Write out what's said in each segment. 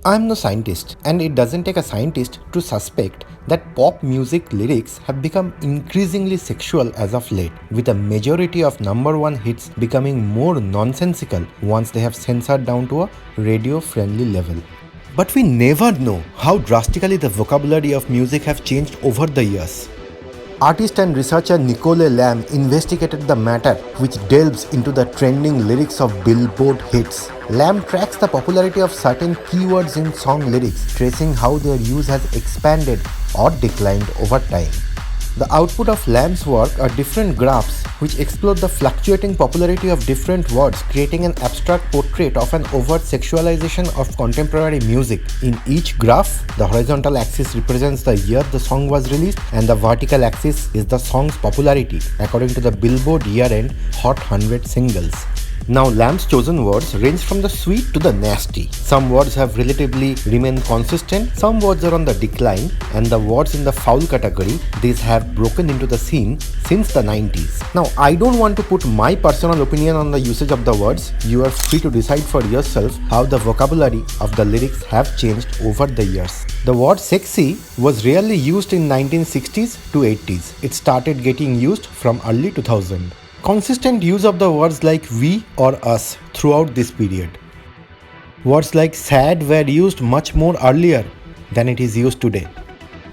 I'm no scientist, and it doesn't take a scientist to suspect that pop music lyrics have become increasingly sexual as of late, with a majority of number one hits becoming more nonsensical once they have censored down to a radio friendly level. But we never know how drastically the vocabulary of music have changed over the years. Artist and researcher Nicole Lamb investigated the matter, which delves into the trending lyrics of Billboard hits. Lamb tracks the popularity of certain keywords in song lyrics, tracing how their use has expanded or declined over time. The output of Lamb's work are different graphs which explore the fluctuating popularity of different words, creating an abstract portrait of an overt sexualization of contemporary music. In each graph, the horizontal axis represents the year the song was released and the vertical axis is the song's popularity according to the Billboard year-end Hot 100 singles. Now, Lamb's chosen words range from the sweet to the nasty. Some words have relatively remained consistent, some words are on the decline, and the words in the foul category, these have broken into the scene since the 90s. Now, I don't want to put my personal opinion on the usage of the words. You are free to decide for yourself how the vocabulary of the lyrics have changed over the years. The word sexy was rarely used in 1960s to 80s. It started getting used from early 2000. Consistent use of the words like we or us throughout this period. Words like sad were used much more earlier than it is used today.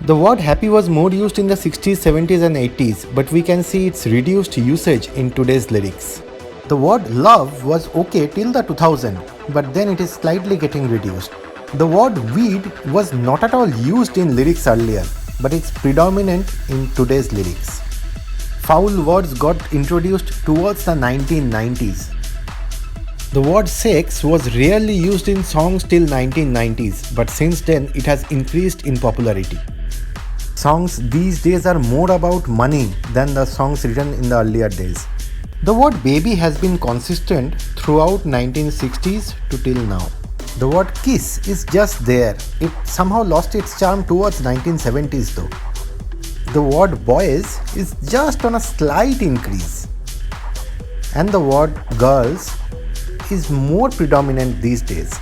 The word happy was more used in the 60s, 70s and 80s, but we can see its reduced usage in today's lyrics. The word love was okay till the 2000, but then it is slightly getting reduced. The word weed was not at all used in lyrics earlier, but it's predominant in today's lyrics. Foul words got introduced towards the 1990s. The word sex was rarely used in songs till 1990s, but since then it has increased in popularity. Songs these days are more about money than the songs written in the earlier days. The word baby has been consistent throughout 1960s to till now. The word kiss is just there. It somehow lost its charm towards 1970s though. The word boys is just on a slight increase. And the word girls is more predominant these days.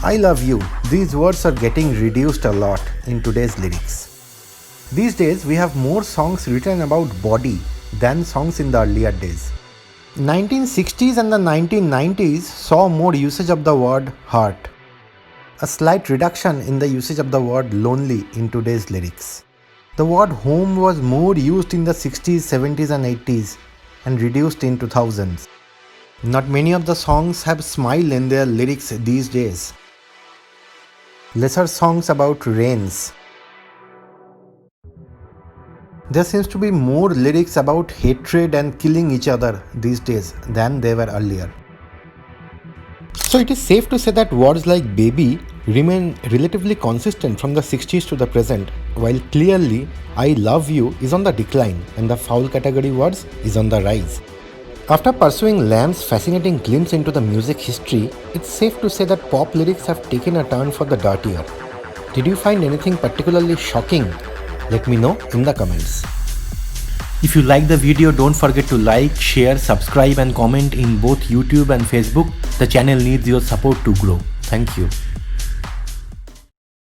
I love you. These words are getting reduced a lot in today's lyrics. These days we have more songs written about body than songs in the earlier days. 1960s and the 1990s saw more usage of the word heart. A slight reduction in the usage of the word lonely in today's lyrics. The word home was more used in the 60s, 70s and 80s and reduced in 2000s. Not many of the songs have smile in their lyrics these days. Lesser songs about rains. There seems to be more lyrics about hatred and killing each other these days than they were earlier. So it is safe to say that words like baby remain relatively consistent from the 60s to the present, while clearly I love you is on the decline and the foul category words is on the rise. After pursuing Lamb's fascinating glimpse into the music history, it's safe to say that pop lyrics have taken a turn for the dirtier. Did you find anything particularly shocking? Let me know in the comments. If you like the video, don't forget to like, share, subscribe and comment in both YouTube and Facebook. The channel needs your support to grow. Thank you.